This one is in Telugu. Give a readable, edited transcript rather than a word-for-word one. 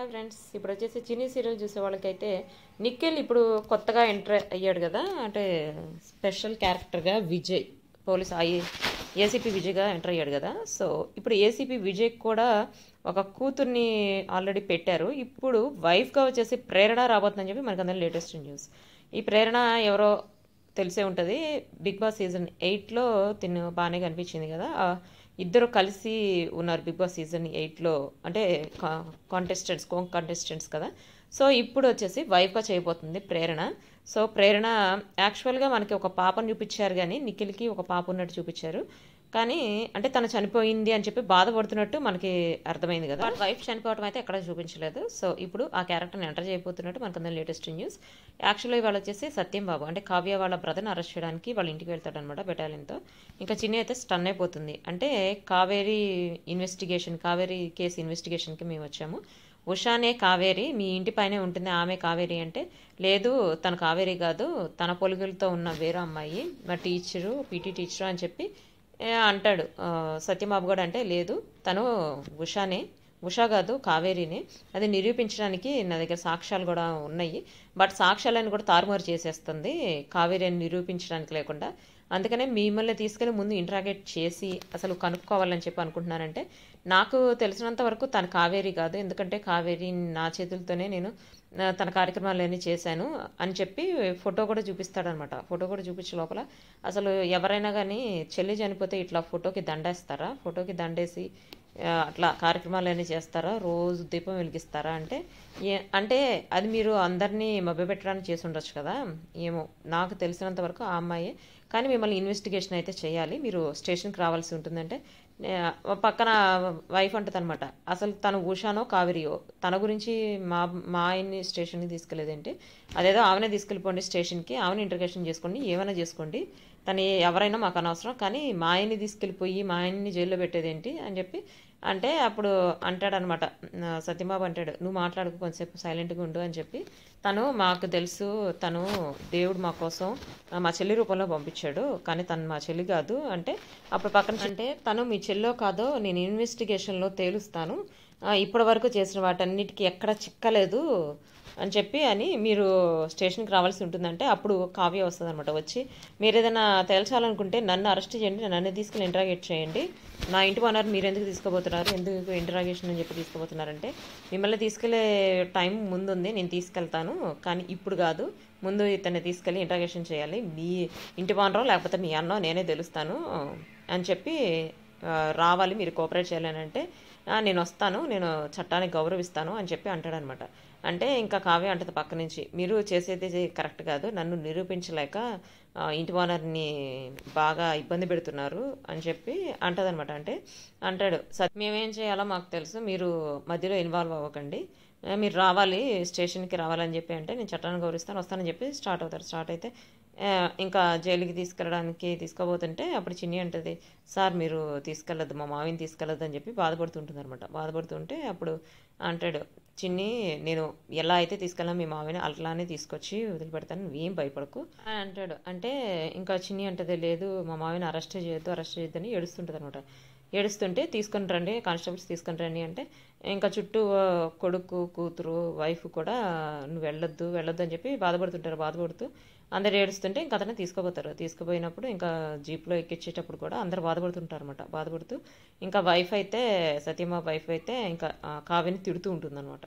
హాయ్ ఫ్రెండ్స్, ఇప్పుడు వచ్చేసి చిన్ని సీరియల్ చూసే వాళ్ళకైతే నిఖిల్ ఇప్పుడు కొత్తగా ఎంటర్ అయ్యాడు కదా. అంటే స్పెషల్ క్యారెక్టర్గా విజయ్, పోలీస్ ఏసీపీ విజయ్గా ఎంటర్ అయ్యాడు కదా. సో ఇప్పుడు ఏసీపీ విజయ్ కూడా ఒక కూతుర్ని ఆల్రెడీ పెట్టారు. ఇప్పుడు వైఫ్గా వచ్చేసి ప్రేరణ రాబోతుందని చెప్పి మనకు అందరూ లేటెస్ట్ న్యూస్. ఈ ప్రేరణ ఎవరో తెలిసే ఉంటుంది. బిగ్ బాస్ సీజన్ 8లో తిను బాగానే కనిపించింది కదా. ఇద్దరు కలిసి ఉన్నారు బిగ్ బాస్ సీజన్ 8లో. అంటే కంటెస్టెంట్స్ కదా. సో ఇప్పుడు వచ్చేసి వైఫ్గా చేయబోతుంది ప్రేరణ. సో ప్రేరణ యాక్చువల్గా మనకి ఒక పాపను చూపించారు, కానీ నిఖిల్కి ఒక పాప ఉన్నట్టు చూపించారు. కానీ అంటే తను చనిపోయింది అని చెప్పి బాధపడుతున్నట్టు మనకి అర్థమైంది కదా. వైఫ్ చనిపోవడం అయితే ఎక్కడ చూపించలేదు. సో ఇప్పుడు ఆ క్యారెక్టర్ని ఎంటర్ చేయబోతున్నట్టు మనకు అందరూ లేటెస్ట్ న్యూస్. యాక్చువల్గా వాళ్ళు వచ్చేసి సత్యం బాబు అంటే కావ్య వాళ్ళ బ్రదర్ని అరెస్ట్ చేయడానికి వాళ్ళ ఇంటికి వెళ్తాడనమాట బెటాలియన్తో. ఇంకా చిన్ని అయితే స్టన్ అయిపోతుంది. అంటే కావేరీ కేసు ఇన్వెస్టిగేషన్కి మేము వచ్చాము. ఉషానే కావేరి, మీ ఇంటి పైనే ఉంటుంది ఆమె కావేరి అంటే, లేదు తన కావేరి కాదు, తన పొలుగులతో ఉన్న వేరే అమ్మాయి మా టీచరు, పీటీ టీచరు అని చెప్పి అంటాడు సత్యబాబు కూడా. అంటే లేదు తను ఉషా కాదు కావేరిని, అది నిరూపించడానికి నా దగ్గర సాక్ష్యాలు కూడా ఉన్నాయి. బట్ సాక్ష్యాలను కూడా తారుమారు చేసేస్తుంది కావేరి అని నిరూపించడానికి లేకుండా. అందుకనే మిమ్మల్ని తీసుకెళ్ళి ముందు ఇంటరాగేట్ చేసి అసలు కనుక్కోవాలని చెప్పి అనుకుంటున్నానంటే, నాకు తెలిసినంత వరకు తను కావేరి కాదు, ఎందుకంటే కావేరి నా చేతులతోనే నేను తన కార్యక్రమాలన్నీ చేశాను అని చెప్పి ఫోటో కూడా చూపిస్తాడనమాట. ఫోటో కూడా చూపించే లోపల అసలు ఎవరైనా కానీ చెల్లి చనిపోతే ఇట్లా ఫోటోకి దండేస్తారా, ఫోటోకి దండేసి అట్లా కార్యక్రమాలన్నీ చేస్తారా, రోజు దీపం వెలిగిస్తారా అంటే అంటే అది మీరు అందరినీ మభ్యపెట్టడానికి చేసి ఉండొచ్చు కదా. ఏమో నాకు తెలిసినంత వరకు ఆ అమ్మాయి. కానీ మిమ్మల్ని ఇన్వెస్టిగేషన్ అయితే చేయాలి, మీరు స్టేషన్కి రావాల్సి ఉంటుందంటే పక్కన వైఫ్ అంటుంది అనమాట. అసలు తను ఉషానో కావేరియో, తన గురించి మా ఆయన్ని స్టేషన్కి తీసుకెళ్ళేదేంటి, అదేదో ఆమెనే తీసుకెళ్ళిపోండి స్టేషన్కి, ఆమెను ఇంటర్గేషన్ చేసుకోండి, ఏమైనా చేసుకోండి, తను ఎవరైనా మాకు అనవసరం, కానీ మా ఆయన్ని తీసుకెళ్ళిపోయి మా ఆయన్ని జైల్లో పెట్టేదేంటి అని చెప్పి అంటే అప్పుడు అంటాడనమాట సత్యబాబు అంటాడు, నువ్వు మాట్లాడుకు కొంచెంసేపు సైలెంట్గా ఉండు అని చెప్పి. తను మాకు తెలుసు, తను దేవుడు మా కోసం మా చెల్లి రూపంలో పంపించాడు, కానీ తను మా చెల్లి కాదు అంటే అప్పుడు పక్కన అంటే తను మీ చెల్లో కాదో నేను ఇన్వెస్టిగేషన్లో తేలుస్తాను, ఇప్పటి వరకు చేసిన వాటన్నిటికీ ఎక్కడ చిక్కలేదు అని చెప్పి అని మీరు స్టేషన్కి రావాల్సి ఉంటుందంటే అప్పుడు కావ్య వస్తుంది అనమాట. వచ్చి మీరు ఏదైనా తేల్చాలనుకుంటే నన్ను అరెస్ట్ చేయండి, నన్ను తీసుకుని ఇంటరాగేట్ చేయండి, నా ఇంటి ఓనర్ మీరు ఎందుకు తీసుకుపోతున్నారు, ఎందుకు ఇంటరాగేషన్ అని చెప్పి తీసుకుపోతున్నారంటే, మిమ్మల్ని తీసుకెళ్లే టైం ముందుంది, నేను తీసుకెళ్తాను, కానీ ఇప్పుడు కాదు, ముందు ఇతన్ని తీసుకెళ్ళి ఇంటరాగేషన్ చేయాలి, మీ ఇంటి ఓనరో లేకపోతే మీ అన్నో నేనే తెలుస్తాను అని చెప్పి రావాలి, మీరు కోఆపరేట్ చేయాలని అంటే నేను వస్తాను, నేను చట్టాన్ని గౌరవిస్తాను అని చెప్పి అంటాడనమాట. అంటే ఇంకా కావ్య అంటది పక్క నుంచి, మీరు చేసేది కరెక్ట్ కాదు, నన్ను నిరూపించలేక ఇంటి ఓనర్ని బాగా ఇబ్బంది పెడుతున్నారు అని చెప్పి అంటదనమాట. అంటే అంటాడు, మేమేం చేయాలో మాకు తెలుసు, మీరు మధ్యలో ఇన్వాల్వ్ అవ్వకండి, మీరు రావాలి స్టేషన్కి రావాలని చెప్పి అంటే నేను చట్టాన్ని గౌరవిస్తాను వస్తానని చెప్పి స్టార్ట్ అవుతారు. స్టార్ట్ అయితే ఇంకా జైలుకి తీసుకోబోతుంటే అప్పుడు చిన్ని అంటది, సార్ మీరు తీసుకెళ్ళొద్దు, మా మావిని తీసుకెళ్ళొద్దు అని చెప్పి బాధపడుతుంటుంది అనమాట. బాధపడుతుంటే అప్పుడు అంటాడు చిన్ని, నేను ఎలా అయితే తీసుకెళ్ళాను మీ మావిని అట్లానే తీసుకొచ్చి వదిలిపెడతాను, నువ్వేం భయపడకు అని అంటాడు. అంటే ఇంకా చిన్ని అంటది, లేదు మా మావిని అరెస్ట్ చేయొద్దు అని ఏడుస్తుంటుంది అనమాట. ఏడుస్తుంటే తీసుకొని రండి కానిస్టేబుల్స్ తీసుకొని రండి అంటే ఇంకా చుట్టూ కొడుకు కూతురు వైఫ్ కూడా నువ్వు వెళ్ళొద్దు అని చెప్పి బాధపడుతూ అందరు ఏడుస్తుంటే ఇంకా అతను తీసుకుపోయినప్పుడు ఇంకా జీప్లో ఎక్కించేటప్పుడు కూడా అందరు బాధపడుతుంటారు అనమాట. బాధపడుతూ ఇంకా వైఫ్ అయితే సత్యమ్మ వైఫ్ అయితే ఇంకా కావ్యని తిడుతూ ఉంటుంది అనమాట.